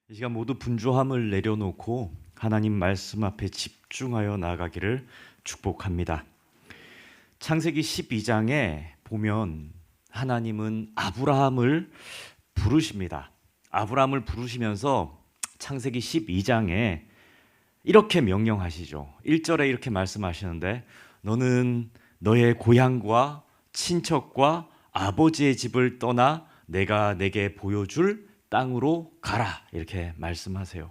이 시간 모두 분주함을 내려놓고 하나님 말씀 앞에 집중하여 나아가기를 축복합니다. 창세기 12장에 보면 하나님은 아브라함을 부르십니다. 아브라함을 부르시면서 창세기 12장에 이렇게 명령하시죠. 1절에 이렇게 말씀하시는데 너는 너의 고향과 친척과 아버지의 집을 떠나 내가 내게 보여줄 땅으로 가라, 이렇게 말씀하세요.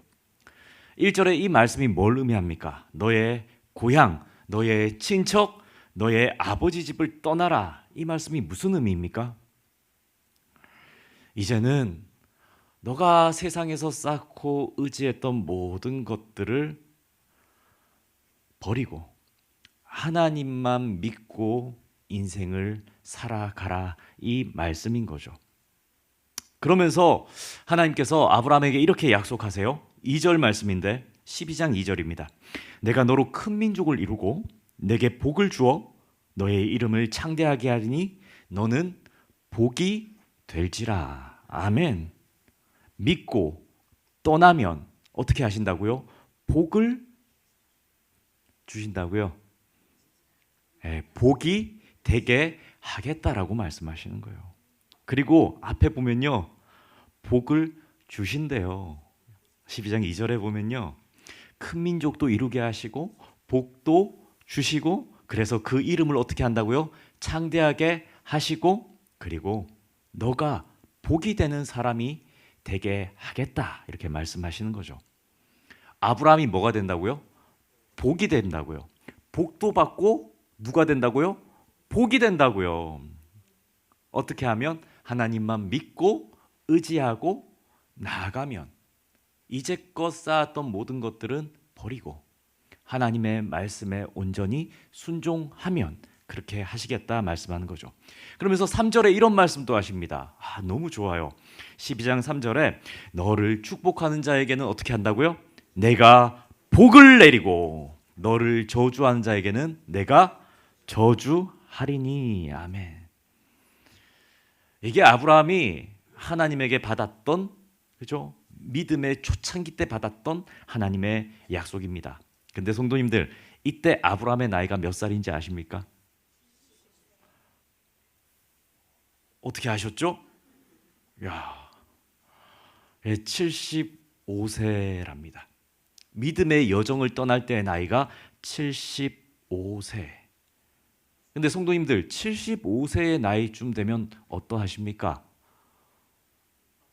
1절에 이 말씀이 뭘 의미합니까? 너의 고향, 너의 친척, 너의 아버지 집을 떠나라. 이 말씀이 무슨 의미입니까? 이제는 너가 세상에서 쌓고 의지했던 모든 것들을 버리고 하나님만 믿고 인생을 살아가라, 이 말씀인 거죠. 그러면서 하나님께서 아브라함에게 이렇게 약속하세요. 2절 말씀인데 12장 2절입니다. 내가 너로 큰 민족을 이루고 내게 복을 주어 너의 이름을 창대하게 하리니 너는 복이 될지라. 아멘. 믿고 떠나면 어떻게 하신다고요? 복을 주신다고요? 복이 되게 하겠다라고 말씀하시는 거예요. 그리고 앞에 보면요, 복을 주신대요. 12장 2절에 보면요, 큰 민족도 이루게 하시고 복도 주시고, 그래서 그 이름을 어떻게 한다고요? 창대하게 하시고, 그리고 너가 복이 되는 사람이 되게 하겠다, 이렇게 말씀하시는 거죠. 아브라함이 뭐가 된다고요? 복이 된다고요. 복도 받고 누가 된다고요? 복이 된다고요. 어떻게 하면? 하나님만 믿고 의지하고 나아가면, 이제껏 쌓았던 모든 것들은 버리고 하나님의 말씀에 온전히 순종하면 그렇게 하시겠다 말씀하는 거죠. 그러면서 3절에 이런 말씀도 하십니다. 너무 좋아요. 12장 3절에 너를 축복하는 자에게는 어떻게 한다고요? 내가 복을 내리고 너를 저주하는 자에게는 내가 저주하리니. 아멘. 이게 아브라함이 하나님에게 받았던, 그죠? 믿음의 초창기 때 받았던 하나님의 약속입니다. 근데 성도님들, 이때 아브라함의 나이가 몇 살인지 아십니까? 어떻게 아셨죠? 75세랍니다. 믿음의 여정을 떠날 때의 나이가 75세. 근데 성도님들, 75세의 나이쯤 되면 어떠하십니까?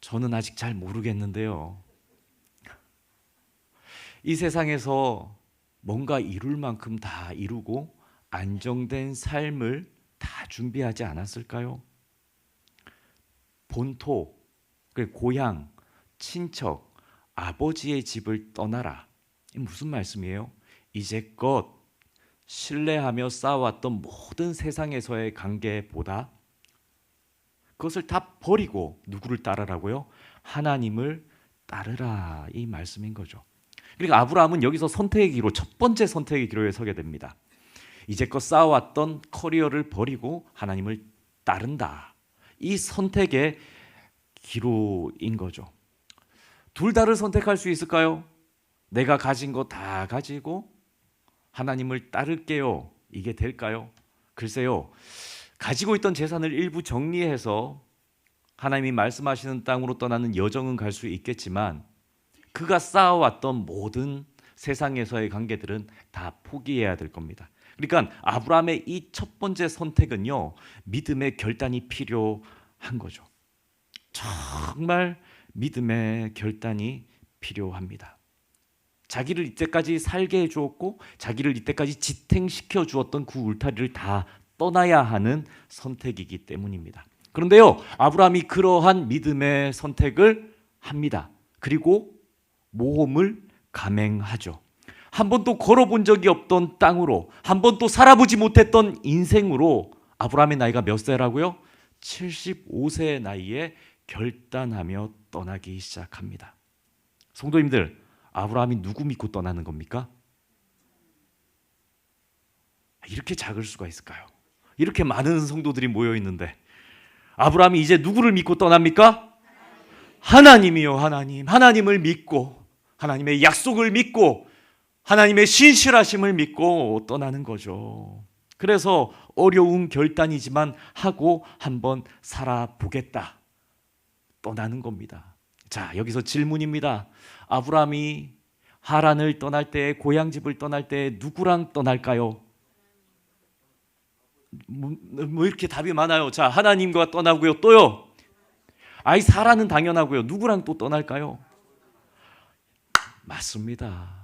저는 아직 잘 모르겠는데요. 이 세상에서 뭔가 이룰 만큼 다 이루고 안정된 삶을 다 준비하지 않았을까요? 본토, 고향, 친척, 아버지의 집을 떠나라. 이 무슨 말씀이에요? 이제껏 신뢰하며 쌓아왔던 모든 세상에서의 관계보다 그것을 다 버리고 누구를 따르라고요? 하나님을 따르라, 이 말씀인 거죠. 그러니까 아브라함은 여기서 선택의 기로, 첫 번째 선택의 기로에 서게 됩니다. 이제껏 쌓아왔던 커리어를 버리고 하나님을 따른다. 이 선택의 기로인 거죠. 둘 다를 선택할 수 있을까요? 내가 가진 거 다 가지고 하나님을 따를게요, 이게 될까요? 글쎄요. 가지고 있던 재산을 일부 정리해서 하나님이 말씀하시는 땅으로 떠나는 여정은 갈 수 있겠지만 그가 쌓아왔던 모든 세상에서의 관계들은 다 포기해야 될 겁니다. 그러니까 아브라함의 이 첫 번째 선택은요, 믿음의 결단이 필요한 거죠. 정말 믿음의 결단이 필요합니다. 자기를 이때까지 살게 해주었고 자기를 이때까지 지탱시켜 주었던 그 울타리를 다 떠나야 하는 선택이기 때문입니다. 그런데요, 아브라함이 그러한 믿음의 선택을 합니다. 그리고 모험을 감행하죠. 한 번도 걸어본 적이 없던 땅으로, 한 번도 살아보지 못했던 인생으로 아브라함의 나이가 몇 세라고요? 75세의 나이에 결단하며 떠나기 시작합니다. 성도님들, 아브라함이 누구 믿고 떠나는 겁니까? 이렇게 작을 수가 있을까요? 이렇게 많은 성도들이 모여 있는데 아브라함이 이제 누구를 믿고 떠납니까? 하나님이요, 하나님. 하나님을 믿고, 하나님의 약속을 믿고, 하나님의 신실하심을 믿고 떠나는 거죠. 그래서 어려운 결단이지만 하고 한번 살아보겠다. 떠나는 겁니다. 자, 여기서 질문입니다. 아브라함이 하란을 떠날 때, 고향집을 떠날 때 누구랑 떠날까요? 뭐 이렇게 답이 많아요. 자, 하나님과 떠나고요. 또요. 아이, 사라는 당연하고요. 누구랑 또 떠날까요? 맞습니다.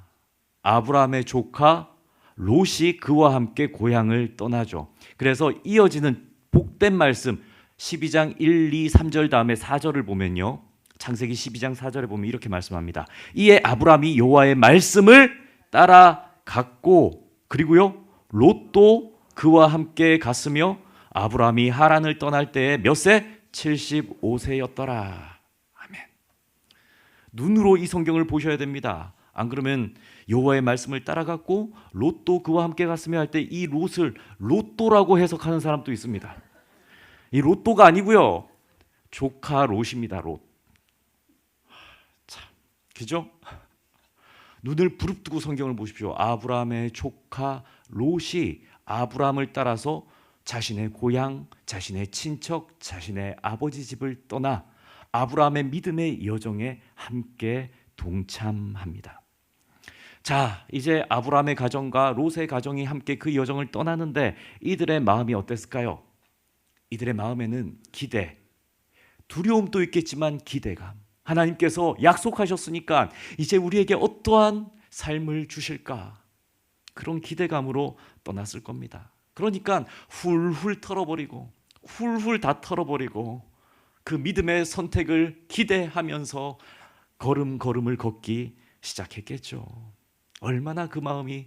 아브라함의 조카 롯이 그와 함께 고향을 떠나죠. 그래서 이어지는 복된 말씀 12장 1, 2, 3절 다음에 4절을 보면요. 창세기 12장 4절에 보면 이렇게 말씀합니다. 이에 아브라함이 여호와의 말씀을 따라갔고, 그리고요, 롯도 그와 함께 갔으며 아브라함이 하란을 떠날 때에 몇 세? 75세였더라. 아멘. 눈으로 이 성경을 보셔야 됩니다. 안 그러면 여호와의 말씀을 따라갔고 롯도 그와 함께 갔으며 할 때 이 롯을 롯도라고 해석하는 사람도 있습니다. 이 롯도가 아니고요, 조카 롯입니다. 롯. 참, 그죠? 눈을 부릅뜨고 성경을 보십시오. 아브라함의 조카 롯이 아브라함을 따라서 자신의 고향, 자신의 친척, 자신의 아버지 집을 떠나 아브라함의 믿음의 여정에 함께 동참합니다. 자, 이제 아브라함의 가정과 롯의 가정이 함께 그 여정을 떠나는데 이들의 마음이 어땠을까요? 이들의 마음에는 기대, 두려움도 있겠지만 기대감. 하나님께서 약속하셨으니까 이제 우리에게 어떠한 삶을 주실까? 그런 기대감으로 떠났을 겁니다. 그러니까 훌훌 털어버리고 훌훌 다 털어버리고 그 믿음의 선택을 기대하면서 걸음걸음을 걷기 시작했겠죠. 얼마나 그 마음이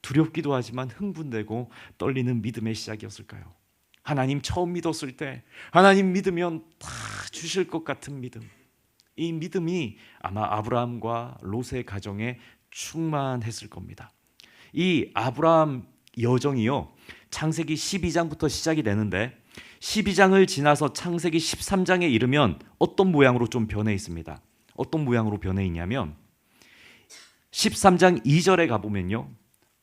두렵기도 하지만 흥분되고 떨리는 믿음의 시작이었을까요? 하나님 처음 믿었을 때 하나님 믿으면 다 주실 것 같은 믿음, 이 믿음이 아마 아브라함과 롯의 가정에 충만했을 겁니다. 이 아브라함 여정이요, 창세기 12장부터 시작이 되는데 12장을 지나서 창세기 13장에 이르면 어떤 모양으로 좀 변해 있습니다. 어떤 모양으로 변해 있냐면 13장 2절에 가보면요,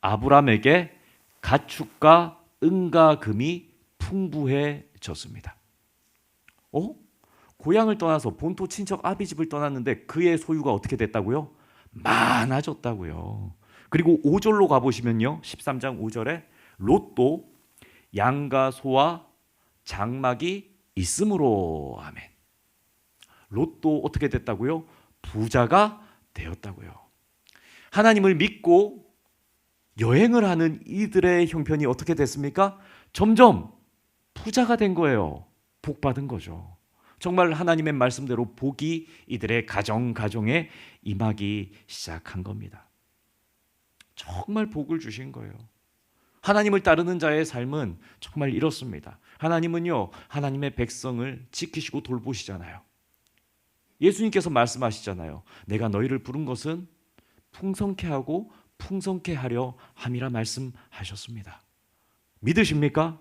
아브라함에게 가축과 은과 금이 풍부해졌습니다. 고향을 떠나서 본토 친척 아비집을 떠났는데 그의 소유가 어떻게 됐다고요? 많아졌다고요. 그리고 5절로 가보시면요, 13장 5절에 롯도 양과 소와 장막이 있으므로, 아멘. 롯도 어떻게 됐다고요? 부자가 되었다고요. 하나님을 믿고 여행을 하는 이들의 형편이 어떻게 됐습니까? 점점 부자가 된 거예요. 복 받은 거죠. 정말 하나님의 말씀대로 복이 이들의 가정에 임하기 시작한 겁니다. 정말 복을 주신 거예요. 하나님을 따르는 자의 삶은 정말 이렇습니다. 하나님은요, 하나님의 백성을 지키시고 돌보시잖아요. 예수님께서 말씀하시잖아요. 내가 너희를 부른 것은 풍성케 하고 풍성케 하려 함이라 말씀하셨습니다. 믿으십니까?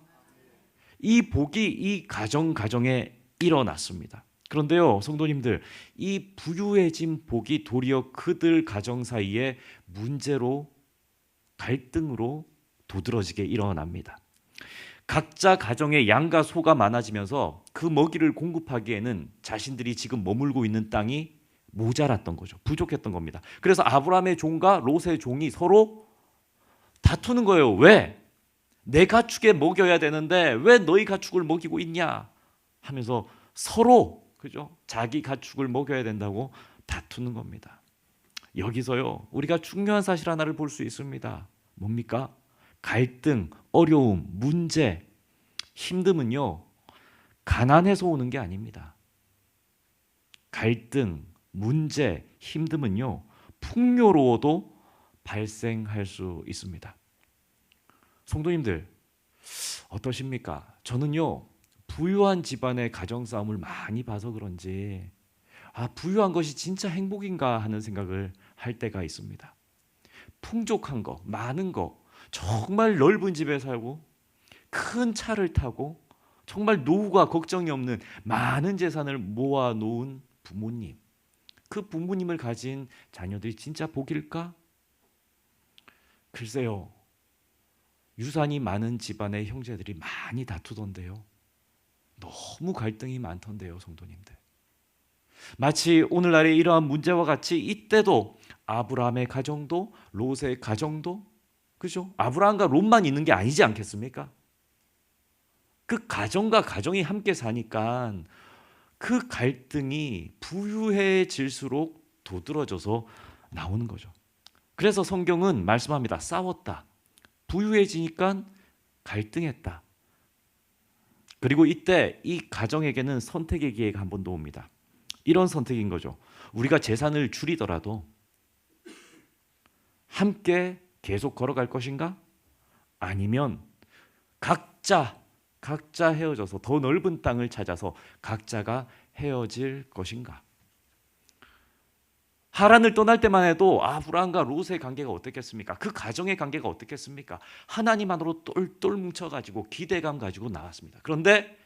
이 복이 이 가정에 일어났습니다. 그런데요, 성도님들, 이 부유해진 복이 도리어 그들 가정 사이에 문제로, 갈등으로 도드러지게 일어납니다. 각자 가정에 양과 소가 많아지면서 그 먹이를 공급하기에는 자신들이 지금 머물고 있는 땅이 모자랐던 거죠. 부족했던 겁니다. 그래서 아브라함의 종과 롯의 종이 서로 다투는 거예요. 왜? 내 가축에 먹여야 되는데 왜 너희 가축을 먹이고 있냐 하면서 서로, 그죠? 자기 가축을 먹여야 된다고 다투는 겁니다. 여기서요, 우리가 중요한 사실 하나를 볼 수 있습니다. 뭡니까? 갈등, 어려움, 문제, 힘듦은요, 가난해서 오는 게 아닙니다. 갈등, 문제, 힘듦은요, 풍요로워도 발생할 수 있습니다. 성도님들, 어떠십니까? 저는요, 부유한 집안의 가정 싸움을 많이 봐서 그런지 부유한 것이 진짜 행복인가 하는 생각을 할 때가 있습니다. 풍족한 거, 많은 거, 정말 넓은 집에 살고 큰 차를 타고 정말 노후가 걱정이 없는 많은 재산을 모아놓은 부모님, 그 부모님을 가진 자녀들이 진짜 복일까? 글쎄요. 유산이 많은 집안의 형제들이 많이 다투던데요. 너무 갈등이 많던데요, 성도님들. 마치 오늘날의 이러한 문제와 같이 이때도 아브라함의 가정도 롯의 가정도, 그죠? 아브라함과 롯만 있는 게 아니지 않겠습니까? 그 가정과 가정이 함께 사니까 그 갈등이 부유해질수록 도드라져서 나오는 거죠. 그래서 성경은 말씀합니다. 싸웠다. 부유해지니까 갈등했다. 그리고 이때 이 가정에게는 선택의 기회가 한 번 더 옵니다. 이런 선택인 거죠. 우리가 재산을 줄이더라도 함께 계속 걸어갈 것인가? 아니면 각자 헤어져서 더 넓은 땅을 찾아서 각자가 헤어질 것인가? 하란을 떠날 때만 해도 아브라함과 롯의 관계가 어떻겠습니까? 그 가정의 관계가 어떻겠습니까? 하나님 안으로 똘똘 뭉쳐가지고 기대감 가지고 나왔습니다. 그런데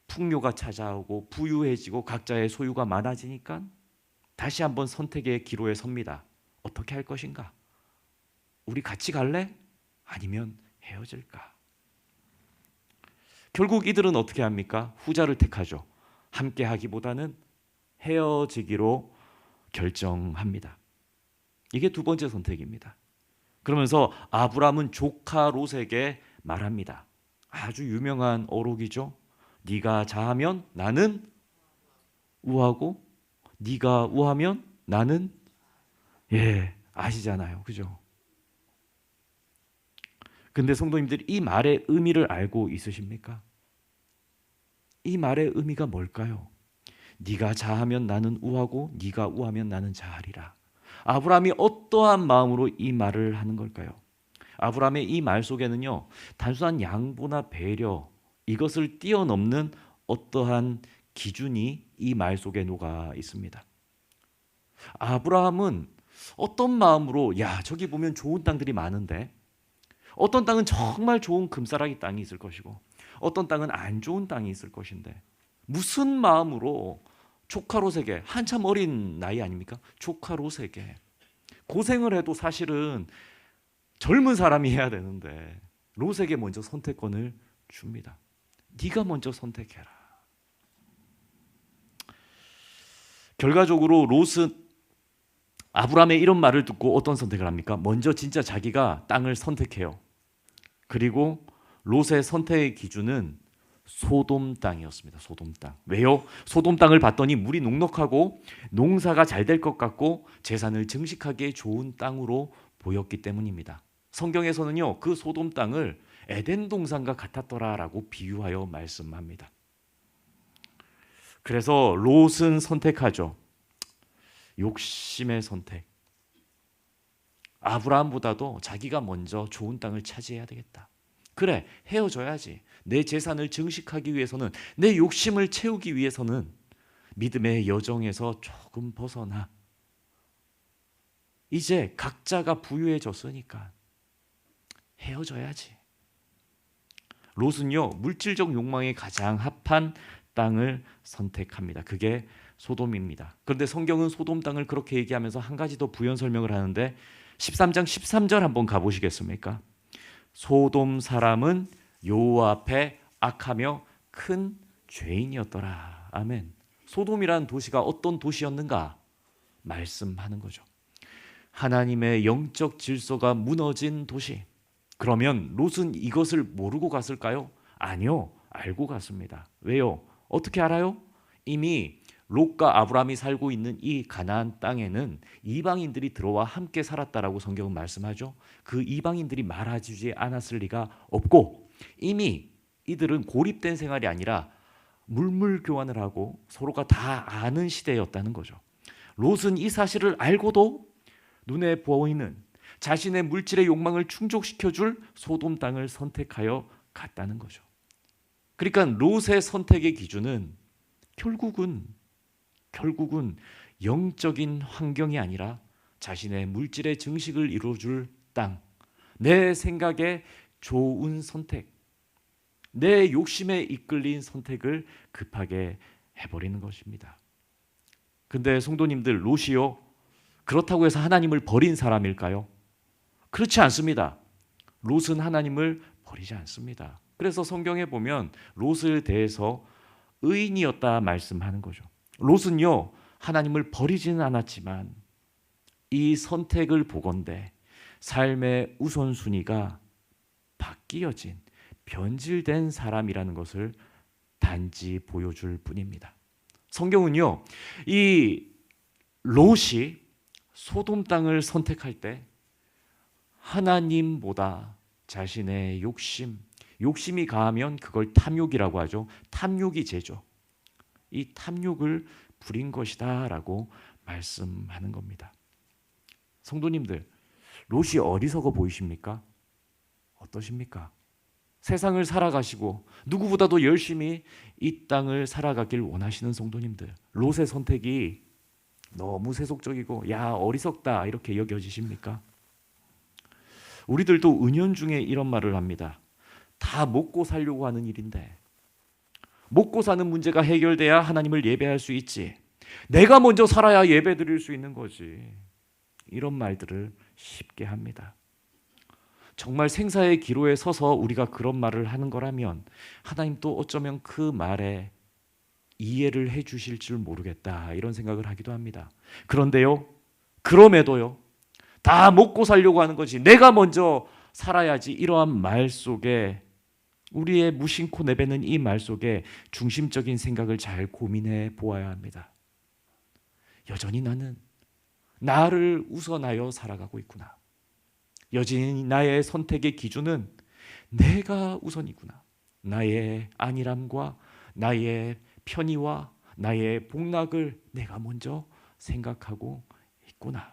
풍요가 찾아오고 부유해지고 각자의 소유가 많아지니까 다시 한번 선택의 기로에 섭니다. 어떻게 할 것인가? 우리 같이 갈래? 아니면 헤어질까? 결국 이들은 어떻게 합니까? 후자를 택하죠. 함께 하기보다는 헤어지기로 결정합니다. 이게 두 번째 선택입니다. 그러면서 아브라함은 조카 롯에게 말합니다. 아주 유명한 어록이죠. 네가 자하면 나는 우하고 네가 우하면 나는, 아시잖아요. 그죠? 근데 성도님들, 이 말의 의미를 알고 있으십니까? 이 말의 의미가 뭘까요? 네가 자하면 나는 우하고 네가 우하면 나는 자하리라. 아브라함이 어떠한 마음으로 이 말을 하는 걸까요? 아브라함의 이 말 속에는요, 단순한 양보나 배려, 이것을 뛰어넘는 어떠한 기준이 이 말 속에 녹아 있습니다. 아브라함은 어떤 마음으로, 야, 저기 보면 좋은 땅들이 많은데, 어떤 땅은 정말 좋은 금싸라기 땅이 있을 것이고 어떤 땅은 안 좋은 땅이 있을 것인데, 무슨 마음으로 조카 롯에게, 한참 어린 나이 아닙니까? 조카 롯에게 고생을 해도 사실은 젊은 사람이 해야 되는데 롯에게 먼저 선택권을 줍니다. 네가 먼저 선택해라. 결과적으로 롯은 아브라함의 이런 말을 듣고 어떤 선택을 합니까? 먼저 진짜 자기가 땅을 선택해요. 그리고 롯의 선택의 기준은 소돔 땅이었습니다. 소돔 땅. 왜요? 소돔 땅을 봤더니 물이 넉넉하고 농사가 잘 될 것 같고 재산을 증식하기에 좋은 땅으로 보였기 때문입니다. 성경에서는요, 그 소돔 땅을 에덴 동산과 같았더라라고 비유하여 말씀합니다. 그래서 롯은 선택하죠. 욕심의 선택. 아브라함보다도 자기가 먼저 좋은 땅을 차지해야 되겠다. 그래, 헤어져야지. 내 재산을 증식하기 위해서는, 내 욕심을 채우기 위해서는 믿음의 여정에서 조금 벗어나. 이제 각자가 부유해졌으니까 헤어져야지. 롯은요, 물질적 욕망에 가장 합한 땅을 선택합니다. 그게 소돔입니다. 그런데 성경은 소돔 땅을 그렇게 얘기하면서 한 가지 더 부연 설명을 하는데 13장 13절 한번 가보시겠습니까? 소돔 사람은 여호와 앞에 악하며 큰 죄인이었더라. 아멘. 소돔이라는 도시가 어떤 도시였는가 말씀하는 거죠. 하나님의 영적 질서가 무너진 도시. 그러면 롯은 이것을 모르고 갔을까요? 아니요, 알고 갔습니다. 왜요? 어떻게 알아요? 이미 롯과 아브라함이 살고 있는 이 가나안 땅에는 이방인들이 들어와 함께 살았다라고 성경은 말씀하죠. 그 이방인들이 말아주지 않았을 리가 없고, 이미 이들은 고립된 생활이 아니라 물물 교환을 하고 서로가 다 아는 시대였다는 거죠. 롯은 이 사실을 알고도 눈에 보이는 자신의 물질의 욕망을 충족시켜줄 소돔 땅을 선택하여 갔다는 거죠. 그러니까 롯의 선택의 기준은 결국은 영적인 환경이 아니라 자신의 물질의 증식을 이루어줄 땅, 내 생각에 좋은 선택, 내 욕심에 이끌린 선택을 급하게 해버리는 것입니다. 근데 성도님들, 롯이요, 그렇다고 해서 하나님을 버린 사람일까요? 그렇지 않습니다. 롯은 하나님을 버리지 않습니다. 그래서 성경에 보면 롯을 대해서 의인이었다 말씀하는 거죠. 롯은요, 하나님을 버리지는 않았지만 이 선택을 보건대 삶의 우선순위가 바뀌어진, 변질된 사람이라는 것을 단지 보여줄 뿐입니다. 성경은요, 이 롯이 소돔 땅을 선택할 때 하나님보다 자신의 욕심이 가하면 그걸 탐욕이라고 하죠. 탐욕이 죄죠. 이 탐욕을 부린 것이다 라고 말씀하는 겁니다. 성도님들, 롯이 어리석어 보이십니까? 어떠십니까? 세상을 살아가시고 누구보다도 열심히 이 땅을 살아가길 원하시는 성도님들, 롯의 선택이 너무 세속적이고 야 어리석다 이렇게 여겨지십니까? 우리들도 은연중에 이런 말을 합니다. 다 먹고 살려고 하는 일인데 먹고 사는 문제가 해결돼야 하나님을 예배할 수 있지, 내가 먼저 살아야 예배 드릴 수 있는 거지, 이런 말들을 쉽게 합니다. 정말 생사의 기로에 서서 우리가 그런 말을 하는 거라면 하나님도 어쩌면 그 말에 이해를 해 주실 줄 모르겠다 이런 생각을 하기도 합니다. 그런데요, 그럼에도요, 다 먹고 살려고 하는 거지 내가 먼저 살아야지, 이러한 말 속에, 우리의 무심코 내뱉는 이 말 속에 중심적인 생각을 잘 고민해 보아야 합니다. 여전히 나는 나를 우선하여 살아가고 있구나. 여전히 나의 선택의 기준은 내가 우선이구나. 나의 안일함과 나의 편의와 나의 복락을 내가 먼저 생각하고 있구나.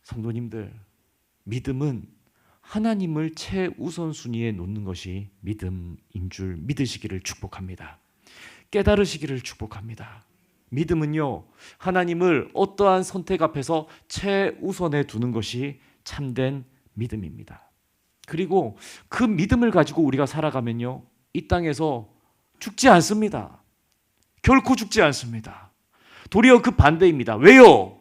성도님들, 믿음은 하나님을 최우선순위에 놓는 것이 믿음인 줄 믿으시기를 축복합니다. 깨달으시기를 축복합니다. 믿음은요, 하나님을 어떠한 선택 앞에서 최우선에 두는 것이 참된 믿음입니다. 그리고 그 믿음을 가지고 우리가 살아가면요, 이 땅에서 죽지 않습니다. 결코 죽지 않습니다. 도리어 그 반대입니다. 왜요?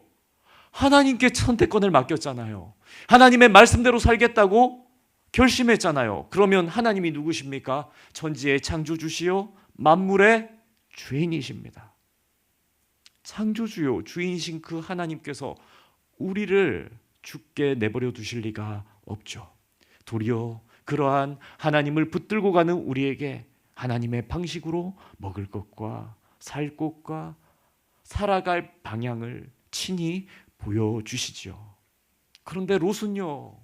하나님께 선택권을 맡겼잖아요. 하나님의 말씀대로 살겠다고 결심했잖아요. 그러면 하나님이 누구십니까? 천지의 창조주시요 만물의 주인이십니다. 창조주요 주인이신 그 하나님께서 우리를 죽게 내버려 두실 리가 없죠. 도리어 그러한 하나님을 붙들고 가는 우리에게 하나님의 방식으로 먹을 것과 살 것과 살아갈 방향을 친히 보여주시죠. 그런데 롯은요,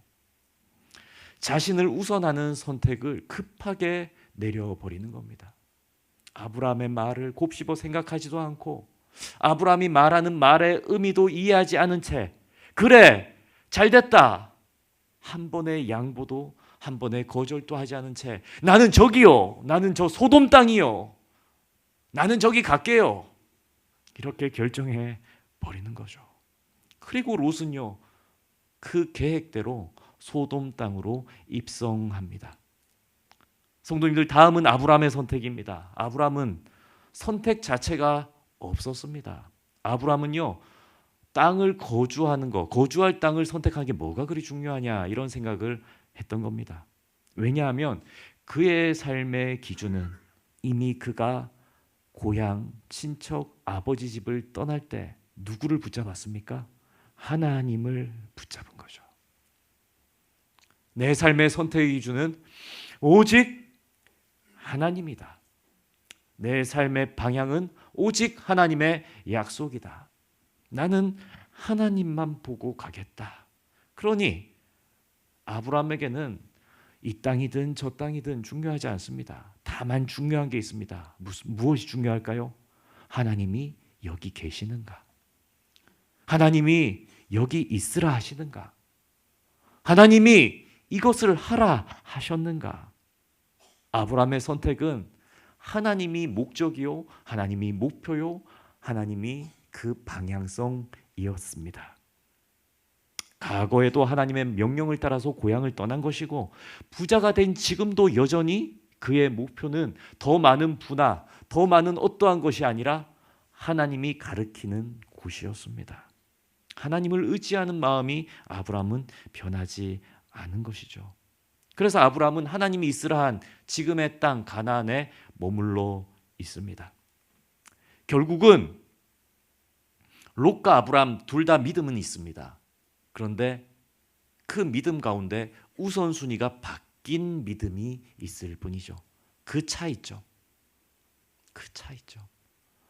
자신을 우선하는 선택을 급하게 내려버리는 겁니다. 아브라함의 말을 곱씹어 생각하지도 않고 아브라함이 말하는 말의 의미도 이해하지 않은 채, 그래 잘됐다, 한 번의 양보도 한 번의 거절도 하지 않은 채, 나는 저기요, 나는 저 소돔 땅이요, 나는 저기 갈게요, 이렇게 결정해 버리는 거죠. 그리고 롯은요, 그 계획대로 소돔 땅으로 입성합니다. 성도님들, 다음은 아브라함의 선택입니다. 아브라함은 선택 자체가 없었습니다. 아브라함은요, 땅을 거주하는 거, 거주할 땅을 선택하는 게 뭐가 그리 중요하냐 이런 생각을 했던 겁니다. 왜냐하면 그의 삶의 기준은 이미 그가 고향, 친척, 아버지 집을 떠날 때 누구를 붙잡았습니까? 하나님을 붙잡은 거죠. 내 삶의 선택의 기준은 오직 하나님이다. 내 삶의 방향은 오직 하나님의 약속이다. 나는 하나님만 보고 가겠다. 그러니 아브라함에게는 이 땅이든 저 땅이든 중요하지 않습니다. 다만 중요한 게 있습니다. 무엇이 중요할까요? 하나님이 여기 계시는가? 하나님이 여기 있으라 하시는가? 하나님이 이것을 하라 하셨는가? 아브라함의 선택은 하나님이 목적이요, 하나님이 목표요, 하나님이 그 방향성이었습니다. 과거에도 하나님의 명령을 따라서 고향을 떠난 것이고 부자가 된 지금도 여전히 그의 목표는 더 많은 부나 더 많은 어떠한 것이 아니라 하나님이 가리키는 곳이었습니다. 하나님을 의지하는 마음이 아브라함은 변하지 않은 것이죠. 그래서 아브라함은 하나님이 있으라 한 지금의 땅 가나안에 머물러 있습니다. 결국은 롯과 아브라함 둘 다 믿음은 있습니다. 그런데 그 믿음 가운데 우선순위가 바뀐 믿음이 있을 뿐이죠. 그 차이죠. 그 차이죠.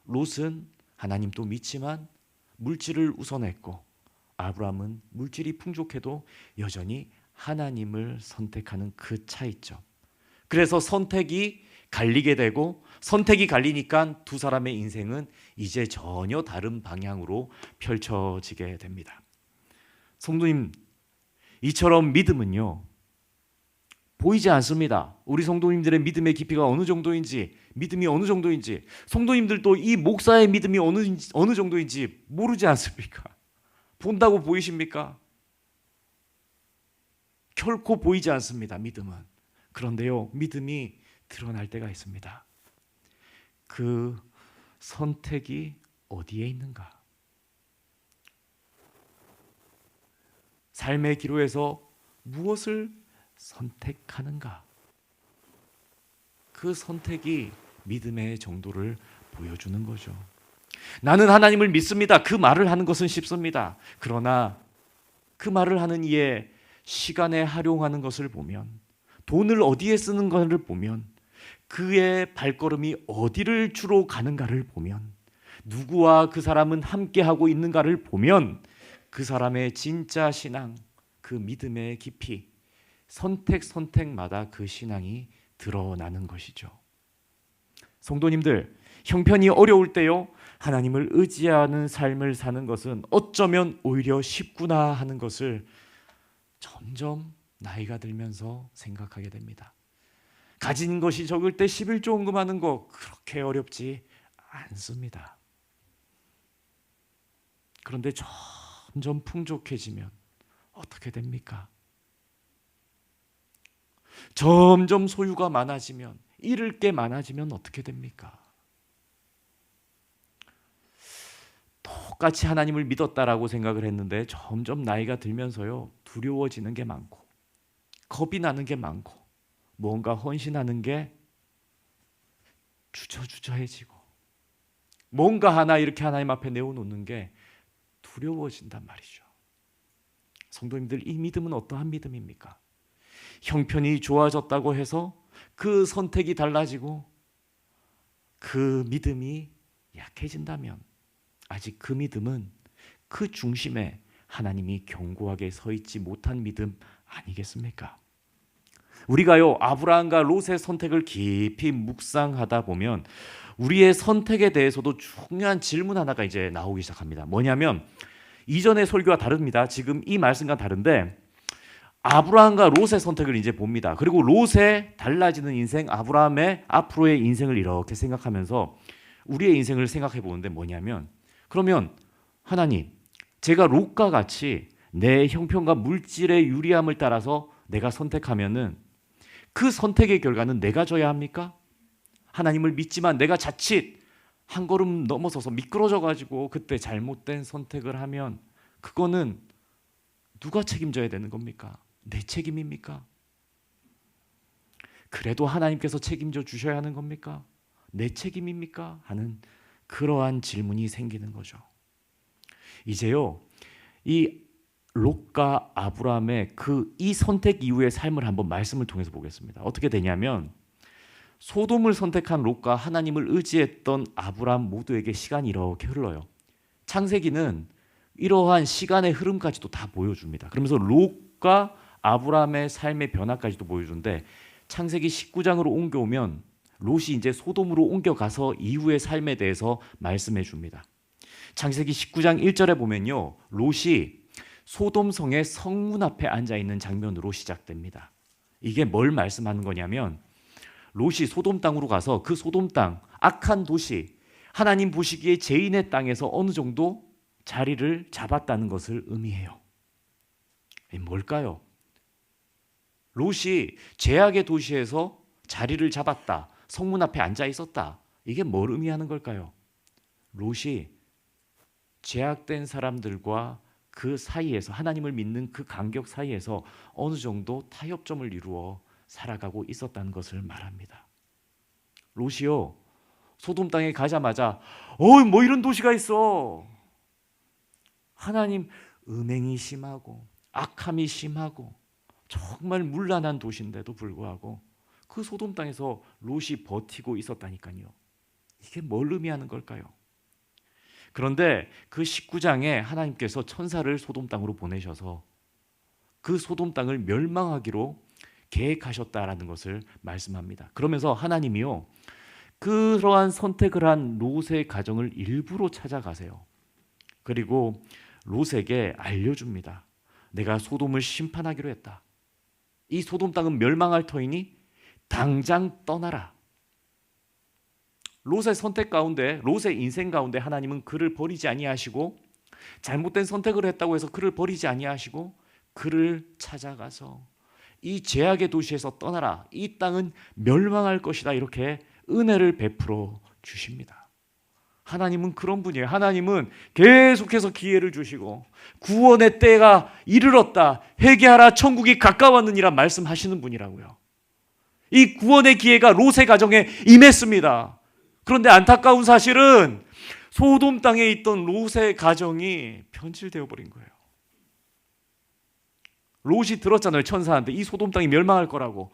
롯은 하나님도 믿지만 물질을 우선했고, 아브라함은 물질이 풍족해도 여전히 하나님을 선택하는 그 차이죠. 그래서 선택이 갈리게 되고, 선택이 갈리니까 두 사람의 인생은 이제 전혀 다른 방향으로 펼쳐지게 됩니다. 성도님, 이처럼 믿음은요, 보이지 않습니다. 우리 성도님들의 믿음의 깊이가 어느 정도인지, 믿음이 어느 정도인지, 성도님들도 이 목사의 믿음이 어느 정도인지 모르지 않습니까? 본다고 보이십니까? 결코 보이지 않습니다. 믿음은. 그런데요, 믿음이 드러날 때가 있습니다. 그 선택이 어디에 있는가? 삶의 기로에서 무엇을 선택하는가? 그 선택이 믿음의 정도를 보여주는 거죠. 나는 하나님을 믿습니다. 그 말을 하는 것은 쉽습니다. 그러나 그 말을 하는 이의 시간에 활용하는 것을 보면, 돈을 어디에 쓰는 것을 보면, 그의 발걸음이 어디를 주로 가는가를 보면, 누구와 그 사람은 함께하고 있는가를 보면 그 사람의 진짜 신앙, 그 믿음의 깊이, 선택마다 그 신앙이 드러나는 것이죠. 성도님들, 형편이 어려울 때요, 하나님을 의지하는 삶을 사는 것은 어쩌면 오히려 쉽구나 하는 것을 점점 나이가 들면서 생각하게 됩니다. 가진 것이 적을 때 11조 헌금하는 거 그렇게 어렵지 않습니다. 그런데 점점 풍족해지면 어떻게 됩니까? 점점 소유가 많아지면, 잃을 게 많아지면 어떻게 됩니까? 똑같이 하나님을 믿었다라고 생각을 했는데 점점 나이가 들면서요, 두려워지는 게 많고, 겁이 나는 게 많고, 뭔가 헌신하는 게 주저주저해지고, 뭔가 하나 이렇게 하나님 앞에 내어놓는 게 두려워진단 말이죠. 성도님들, 이 믿음은 어떠한 믿음입니까? 형편이 좋아졌다고 해서 그 선택이 달라지고 그 믿음이 약해진다면 아직 그 믿음은 그 중심에 하나님이 견고하게 서 있지 못한 믿음 아니겠습니까? 우리가요, 아브라함과 롯의 선택을 깊이 묵상하다 보면 우리의 선택에 대해서도 중요한 질문 하나가 이제 나오기 시작합니다. 뭐냐면, 이전의 설교와 다릅니다. 지금 이 말씀과 다른데, 아브라함과 롯의 선택을 이제 봅니다. 그리고 롯의 달라지는 인생, 아브라함의 앞으로의 인생을 이렇게 생각하면서 우리의 인생을 생각해 보는데, 뭐냐면, 그러면 하나님, 제가 롯과 같이 내 형편과 물질의 유리함을 따라서 내가 선택하면은 그 선택의 결과는 내가 져야 합니까? 하나님을 믿지만 내가 자칫 한 걸음 넘어서서 미끄러져 가지고 그때 잘못된 선택을 하면 그거는 누가 책임져야 되는 겁니까? 내 책임입니까? 그래도 하나님께서 책임져 주셔야 하는 겁니까? 내 책임입니까? 하는 그러한 질문이 생기는 거죠. 이제요, 이 롯과 아브라함의 이 선택 이후의 삶을 한번 말씀을 통해서 보겠습니다. 어떻게 되냐면, 소돔을 선택한 롯과 하나님을 의지했던 아브라함 모두에게 시간이 이렇게 흘러요. 창세기는 이러한 시간의 흐름까지도 다 보여줍니다. 그러면서 롯과 아브라함의 삶의 변화까지도 보여주는데, 창세기 19장으로 옮겨오면 롯이 이제 소돔으로 옮겨가서 이후의 삶에 대해서 말씀해 줍니다. 창세기 19장 1절에 보면요, 롯이 소돔성의 성문 앞에 앉아있는 장면으로 시작됩니다. 이게 뭘 말씀하는 거냐면, 롯이 소돔 땅으로 가서 그 소돔 땅, 악한 도시, 하나님 보시기에 죄인의 땅에서 어느 정도 자리를 잡았다는 것을 의미해요. 뭘까요? 롯이 죄악의 도시에서 자리를 잡았다. 성문 앞에 앉아 있었다. 이게 뭘 의미하는 걸까요? 롯이 죄악된 사람들과 그 사이에서, 하나님을 믿는 그 간격 사이에서 어느 정도 타협점을 이루어 살아가고 있었다는 것을 말합니다. 롯이요, 소돔 땅에 가자마자 뭐 이런 도시가 있어. 하나님 음행이 심하고 악함이 심하고 정말 문란한 도시인데도 불구하고 그 소돔 땅에서 롯이 버티고 있었다니까요. 이게 뭘 의미하는 걸까요? 그런데 그 19장에 하나님께서 천사를 소돔 땅으로 보내셔서 그 소돔 땅을 멸망하기로 계획하셨다라는 것을 말씀합니다. 그러면서 하나님이요, 그러한 선택을 한 롯의 가정을 일부러 찾아가세요. 그리고 롯에게 알려줍니다. 내가 소돔을 심판하기로 했다. 이 소돔 땅은 멸망할 터이니 당장 떠나라. 롯의 선택 가운데, 롯의 인생 가운데 하나님은 그를 버리지 아니하시고, 잘못된 선택을 했다고 해서 그를 버리지 아니하시고 그를 찾아가서 이 죄악의 도시에서 떠나라. 이 땅은 멸망할 것이다. 이렇게 은혜를 베풀어 주십니다. 하나님은 그런 분이에요. 하나님은 계속해서 기회를 주시고 구원의 때가 이르렀다. 회개하라. 천국이 가까웠느니라 말씀하시는 분이라고요. 이 구원의 기회가 롯의 가정에 임했습니다. 그런데 안타까운 사실은 소돔 땅에 있던 롯의 가정이 변질되어 버린 거예요. 롯이 들었잖아요. 천사한테 이 소돔 땅이 멸망할 거라고.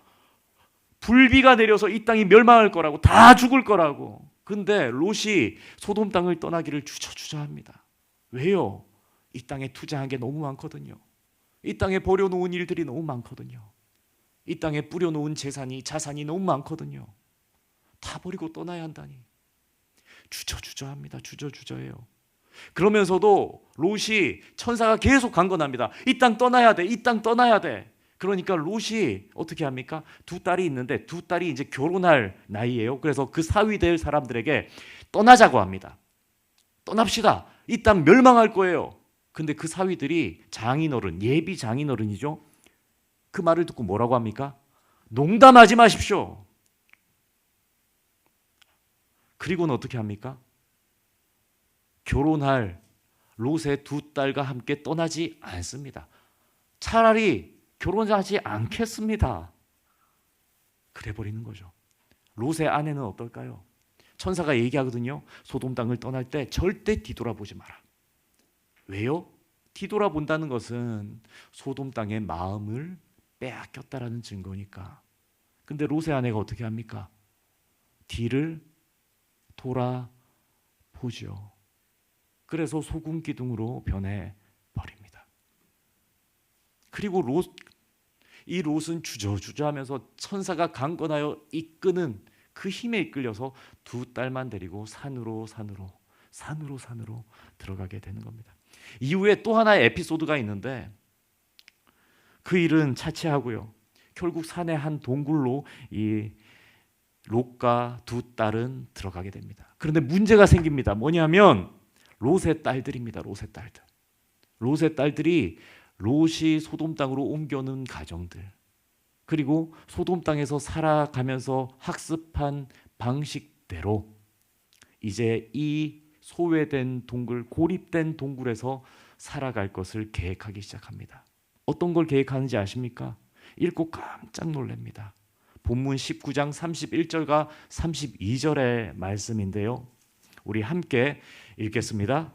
불비가 내려서 이 땅이 멸망할 거라고. 다 죽을 거라고. 근데 롯이 소돔 땅을 떠나기를 주저주저합니다. 왜요? 이 땅에 투자한 게 너무 많거든요. 이 땅에 버려놓은 일들이 너무 많거든요. 이 땅에 뿌려놓은 자산이 너무 많거든요. 다 버리고 떠나야 한다니. 주저주저합니다. 주저주저해요. 그러면서도 롯이 천사가 계속 강권합니다. 이 땅 떠나야 돼. 이 땅 떠나야 돼. 그러니까 롯이 어떻게 합니까? 두 딸이 있는데 두 딸이 이제 결혼할 나이예요. 그래서 그 사위 될 사람들에게 떠나자고 합니다. 떠납시다. 이 땅 멸망할 거예요. 근데 그 사위들이 장인어른, 예비 장인어른이죠. 그 말을 듣고 뭐라고 합니까? 농담하지 마십시오. 그리고는 어떻게 합니까? 결혼할 롯의 두 딸과 함께 떠나지 않습니다. 차라리 결혼하지 않겠습니다. 그래 버리는 거죠. 롯의 아내는 어떨까요? 천사가 얘기하거든요. 소돔 땅을 떠날 때 절대 뒤돌아보지 마라. 왜요? 뒤돌아본다는 것은 소돔 땅의 마음을 빼앗겼다라는 증거니까. 근데 롯의 아내가 어떻게 합니까? 뒤를 돌아보죠. 그래서 소금 기둥으로 변해 버립니다. 그리고 이 롯은 주저주저하면서 천사가 강권하여 이끄는 그 힘에 이끌려서 두 딸만 데리고 산으로 들어가게 되는 겁니다. 이후에 또 하나의 에피소드가 있는데 그 일은 차치하고요. 결국 산의 한 동굴로 이 롯과 두 딸은 들어가게 됩니다. 그런데 문제가 생깁니다. 뭐냐면 롯의 딸들입니다. 롯의 딸들이 롯이 소돔 땅으로 옮겨놓은 가정들, 그리고 소돔 땅에서 살아가면서 학습한 방식대로 이제 이 소외된 동굴, 고립된 동굴에서 살아갈 것을 계획하기 시작합니다. 어떤 걸 계획하는지 아십니까? 읽고 깜짝 놀랍니다. 본문 19장 31절과 32절의 말씀인데요. 우리 함께 읽겠습니다.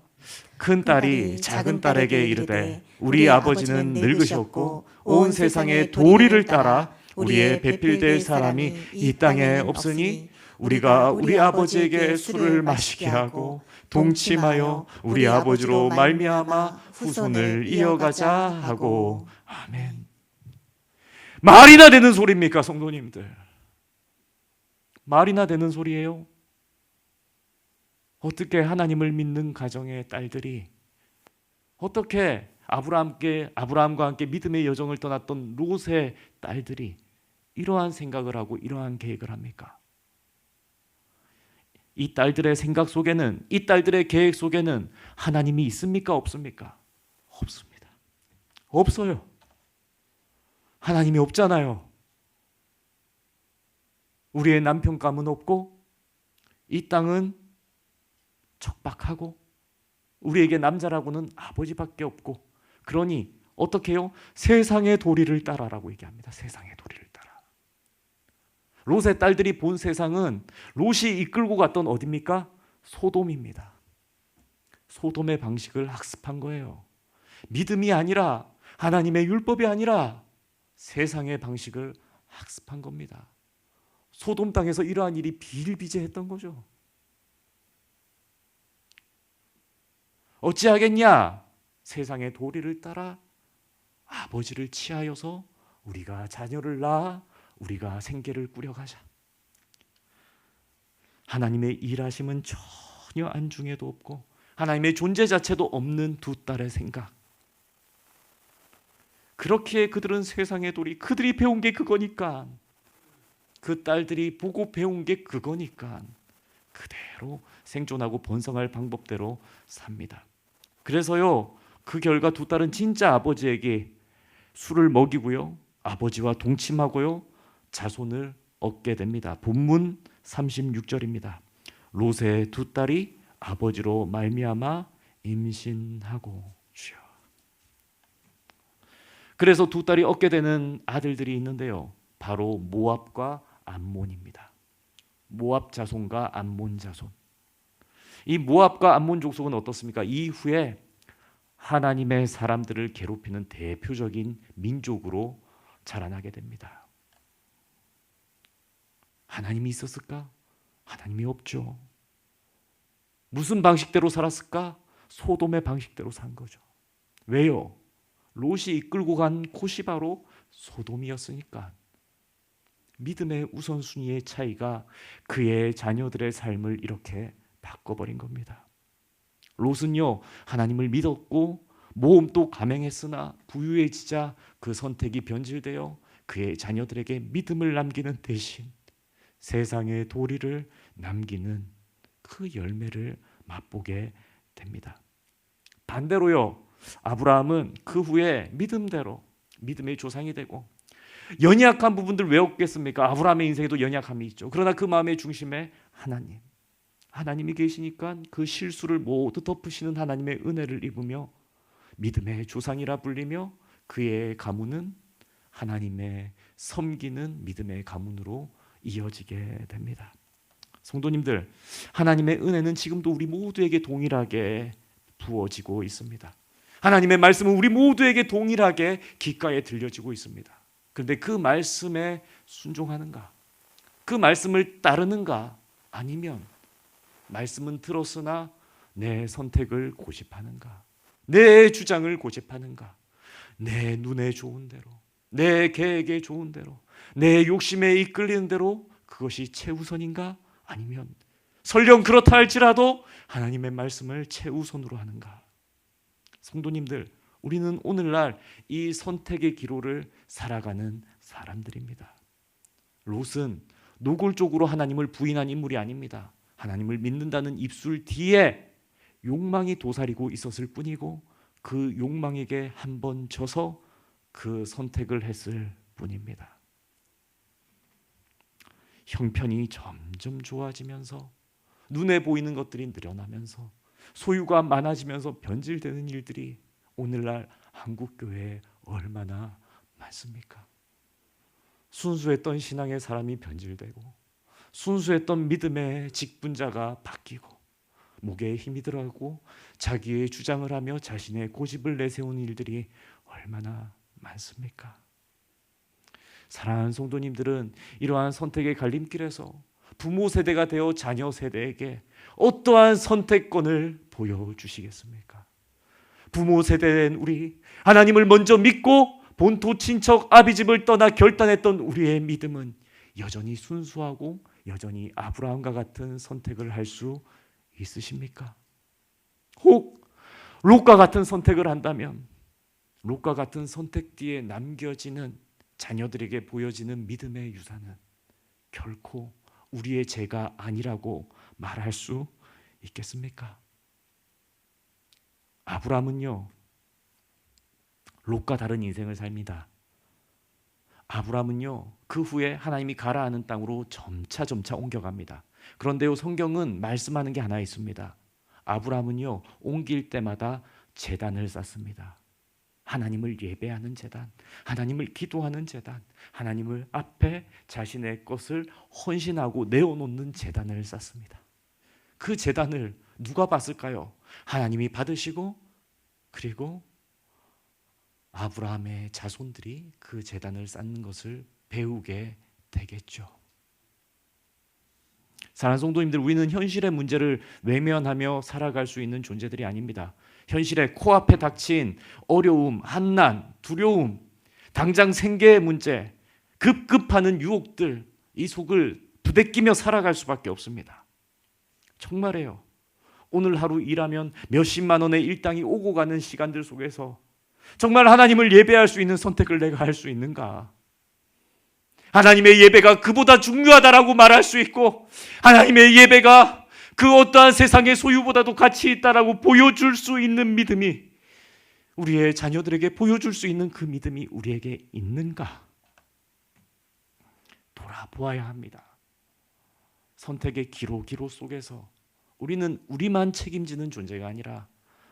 큰 딸이 작은 딸에게 이르되 우리 아버지는 늙으셨고 온 세상의 도리를 따라 우리의 배필될 사람이 이 땅에 없으니 우리가 우리 아버지에게 술을 마시게 하고 동침하여 우리 아버지로 말미암아 후손을 이어가자 하고. 아멘. 말이나 되는 소리입니까, 성도님들? 말이나 되는 소리예요? 어떻게 하나님을 믿는 가정의 딸들이, 어떻게 아브라함과 함께 믿음의 여정을 떠났던 롯의 딸들이 이러한 생각을 하고 이러한 계획을 합니까? 이 딸들의 생각 속에는, 이 딸들의 계획 속에는 하나님이 있습니까? 없습니까? 없습니다. 없어요. 하나님이 없잖아요. 우리의 남편감은 없고 이 땅은 척박하고 우리에게 남자라고는 아버지밖에 없고, 그러니 어떻게 해요? 세상의 도리를 따라라고 얘기합니다. 세상의 도리를 따라. 롯의 딸들이 본 세상은 롯이 이끌고 갔던 어디입니까? 소돔입니다. 소돔의 방식을 학습한 거예요. 믿음이 아니라, 하나님의 율법이 아니라 세상의 방식을 학습한 겁니다. 소돔 땅에서 이러한 일이 비일비재했던 거죠. 어찌하겠냐? 세상의 도리를 따라 아버지를 취하여서 우리가 자녀를 낳아 우리가 생계를 꾸려가자. 하나님의 일하심은 전혀 안중에도 없고 하나님의 존재 자체도 없는 두 딸의 생각. 그렇기에 그들은 세상의 도리, 그들이 배운 게 그거니까, 그 딸들이 보고 배운 게 그거니까 그대로 생존하고 번성할 방법대로 삽니다. 그래서요, 그 결과 두 딸은 진짜 아버지에게 술을 먹이고요, 아버지와 동침하고요, 자손을 얻게 됩니다. 본문 36절입니다. 롯의 두 딸이 아버지로 말미암아 임신하고 주여. 그래서 두 딸이 얻게 되는 아들들이 있는데요, 바로 모압과 암몬입니다. 모압 자손과 암몬 자손. 이 모압과 암몬 족속은 어떻습니까? 이후에 하나님의 사람들을 괴롭히는 대표적인 민족으로 자라나게 됩니다. 하나님이 있었을까? 하나님이 없죠. 무슨 방식대로 살았을까? 소돔의 방식대로 산 거죠. 왜요? 롯이 이끌고 간 곳이 바로 소돔이었으니까. 믿음의 우선순위의 차이가 그의 자녀들의 삶을 이렇게 바꿔버린 겁니다. 롯은요, 하나님을 믿었고 모험도 감행했으나 부유해지자 그 선택이 변질되어 그의 자녀들에게 믿음을 남기는 대신 세상의 도리를 남기는 그 열매를 맛보게 됩니다. 반대로요, 아브라함은 그 후에 믿음대로 믿음의 조상이 되고, 연약한 부분들 왜 없겠습니까? 아브라함의 인생에도 연약함이 있죠. 그러나 그 마음의 중심에 하나님이 계시니까 그 실수를 모두 덮으시는 하나님의 은혜를 입으며 믿음의 조상이라 불리며 그의 가문은 하나님의 섬기는 믿음의 가문으로 이어지게 됩니다. 성도님들, 하나님의 은혜는 지금도 우리 모두에게 동일하게 부어지고 있습니다. 하나님의 말씀은 우리 모두에게 동일하게 귓가에 들려지고 있습니다. 그런데 그 말씀에 순종하는가? 그 말씀을 따르는가? 아니면 말씀은 들었으나 내 선택을 고집하는가? 내 주장을 고집하는가? 내 눈에 좋은 대로, 내 계획에 좋은 대로, 내 욕심에 이끌리는 대로 그것이 최우선인가? 아니면 설령 그렇다 할지라도 하나님의 말씀을 최우선으로 하는가? 성도님들, 우리는 오늘날 이 선택의 기로를 살아가는 사람들입니다. 롯은 노골적으로 하나님을 부인한 인물이 아닙니다. 하나님을 믿는다는 입술 뒤에 욕망이 도사리고 있었을 뿐이고 그 욕망에게 한번 져서 그 선택을 했을 뿐입니다. 형편이 점점 좋아지면서 눈에 보이는 것들이 늘어나면서 소유가 많아지면서 변질되는 일들이 오늘날 한국교회에 얼마나 많습니까? 순수했던 신앙의 사람이 변질되고 순수했던 믿음의 직분자가 바뀌고 목에 힘이 들어가고 자기의 주장을 하며 자신의 고집을 내세우는 일들이 얼마나 많습니까? 사랑하는 성도님들은 이러한 선택의 갈림길에서 부모 세대가 되어 자녀 세대에게 어떠한 선택권을 보여주시겠습니까? 부모 세대된 우리, 하나님을 먼저 믿고 본토 친척 아비집을 떠나 결단했던 우리의 믿음은 여전히 순수하고 여전히 아브라함과 같은 선택을 할 수 있으십니까? 혹 롯과 같은 선택을 한다면 롯과 같은 선택 뒤에 남겨지는 자녀들에게 보여지는 믿음의 유산은 결코 우리의 죄가 아니라고 말할 수 있겠습니까? 아브라함은요, 롯과 다른 인생을 삽니다. 아브라함은요, 그 후에 하나님이 가라 하는 땅으로 점차 옮겨갑니다. 그런데요, 성경은 말씀하는 게 하나 있습니다. 아브라함은요, 옮길 때마다 제단을 쌓습니다. 하나님을 예배하는 제단, 하나님을 기도하는 제단, 하나님을 앞에 자신의 것을 헌신하고 내어놓는 제단을 쌓습니다. 그 제단을 누가 봤을까요? 하나님이 받으시고, 그리고 아브라함의 자손들이 그 제단을 쌓는 것을 배우게 되겠죠. 사랑하는 성도님들, 우리는 현실의 문제를 외면하며 살아갈 수 있는 존재들이 아닙니다. 현실에 코앞에 닥친 어려움, 한난, 두려움, 당장 생계의 문제, 급급하는 유혹들, 이 속을 부대끼며 살아갈 수밖에 없습니다. 정말이에요. 오늘 하루 일하면 몇십만 원의 일당이 오고 가는 시간들 속에서 정말 하나님을 예배할 수 있는 선택을 내가 할 수 있는가? 하나님의 예배가 그보다 중요하다라고 말할 수 있고, 하나님의 예배가 그 어떠한 세상의 소유보다도 가치 있다라고 보여줄 수 있는 믿음이, 우리의 자녀들에게 보여줄 수 있는 그 믿음이 우리에게 있는가? 돌아보아야 합니다. 선택의 기로 속에서 우리는 우리만 책임지는 존재가 아니라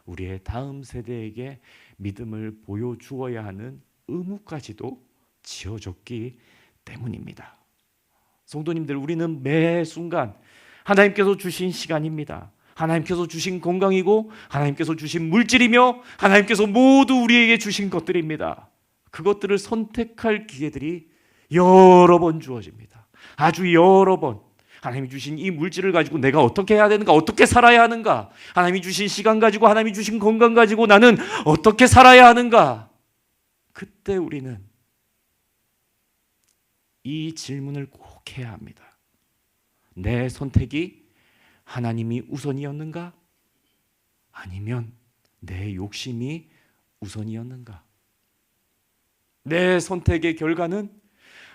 우리의 다음 세대에게 믿음을 보여주어야 하는 의무까지도 지어졌기 때문입니다. 성도님들, 우리는 매 순간 하나님께서 주신 시간입니다. 하나님께서 주신 건강이고 하나님께서 주신 물질이며 하나님께서 모두 우리에게 주신 것들입니다. 그것들을 선택할 기회들이 여러 번 주어집니다. 아주 여러 번. 하나님이 주신 이 물질을 가지고 내가 어떻게 해야 되는가, 어떻게 살아야 하는가, 하나님이 주신 시간 가지고, 하나님이 주신 건강 가지고 나는 어떻게 살아야 하는가. 그때 우리는 이 질문을 꼭 해야 합니다. 내 선택이 하나님이 우선이었는가? 아니면 내 욕심이 우선이었는가? 내 선택의 결과는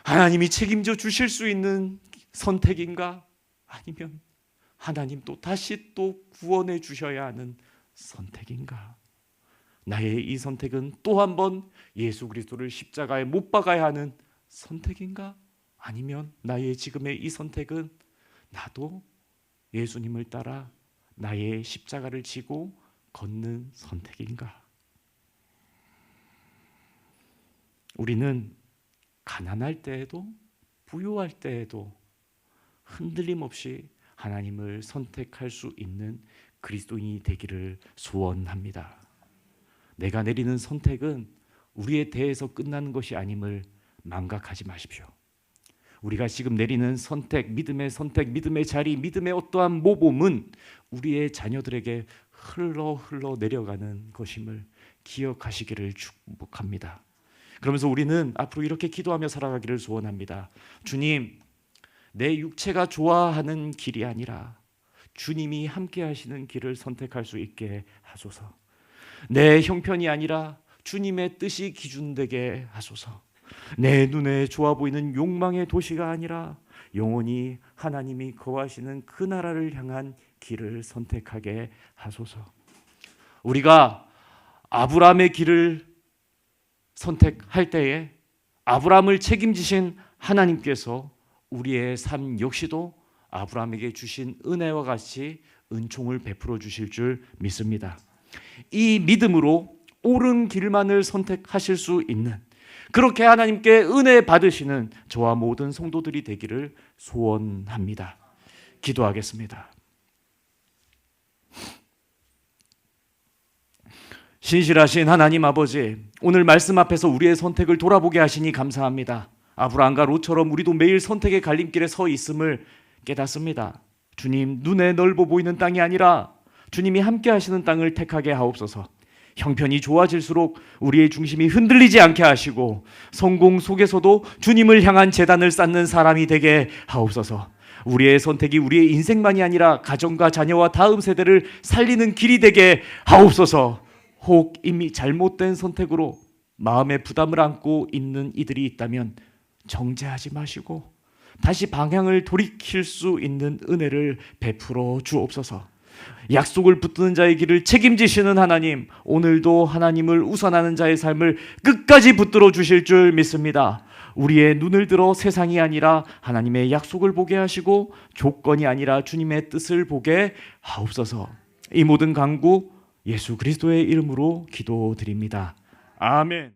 하나님이 책임져 주실 수 있는 선택인가? 아니면 하나님 또 다시 구원해 주셔야 하는 선택인가? 나의 이 선택은 또 한 번 예수 그리스도를 십자가에 못 박아야 하는 선택인가? 아니면 나의 지금의 이 선택은 나도 예수님을 따라 나의 십자가를 지고 걷는 선택인가? 우리는 가난할 때에도 부유할 때에도 흔들림 없이 하나님을 선택할 수 있는 그리스도인이 되기를 소원합니다. 내가 내리는 선택은 우리에 대해서 끝나는 것이 아님을 망각하지 마십시오. 우리가 지금 내리는 선택, 믿음의 자리, 믿음의 어떠한 모범은 우리의 자녀들에게 흘러 내려가는 것임을 기억하시기를 축복합니다. 그러면서 우리는 앞으로 이렇게 기도하며 살아가기를 소원합니다. 주님, 내 육체가 좋아하는 길이 아니라 주님이 함께 하시는 길을 선택할 수 있게 하소서. 내 형편이 아니라 주님의 뜻이 기준되게 하소서. 내 눈에 좋아 보이는 욕망의 도시가 아니라 영원히 하나님이 거하시는 그 나라를 향한 길을 선택하게 하소서. 우리가 아브라함의 길을 선택할 때에 아브라함을 책임지신 하나님께서 우리의 삶 역시도 아브라함에게 주신 은혜와 같이 은총을 베풀어 주실 줄 믿습니다. 이 믿음으로 옳은 길만을 선택하실 수 있는, 그렇게 하나님께 은혜 받으시는 저와 모든 성도들이 되기를 소원합니다. 기도하겠습니다. 신실하신 하나님 아버지, 오늘 말씀 앞에서 우리의 선택을 돌아보게 하시니 감사합니다. 아브라함과 롯처럼 우리도 매일 선택의 갈림길에 서 있음을 깨닫습니다. 주님, 눈에 넓어 보이는 땅이 아니라 주님이 함께 하시는 땅을 택하게 하옵소서. 형편이 좋아질수록 우리의 중심이 흔들리지 않게 하시고 성공 속에서도 주님을 향한 제단을 쌓는 사람이 되게 하옵소서. 우리의 선택이 우리의 인생만이 아니라 가정과 자녀와 다음 세대를 살리는 길이 되게 하옵소서. 혹 이미 잘못된 선택으로 마음의 부담을 안고 있는 이들이 있다면 정죄하지 마시고 다시 방향을 돌이킬 수 있는 은혜를 베풀어 주옵소서. 약속을 붙드는 자의 길을 책임지시는 하나님, 오늘도 하나님을 우선하는 자의 삶을 끝까지 붙들어 주실 줄 믿습니다. 우리의 눈을 들어 세상이 아니라 하나님의 약속을 보게 하시고 조건이 아니라 주님의 뜻을 보게 하옵소서. 이 모든 간구 예수 그리스도의 이름으로 기도드립니다. 아멘.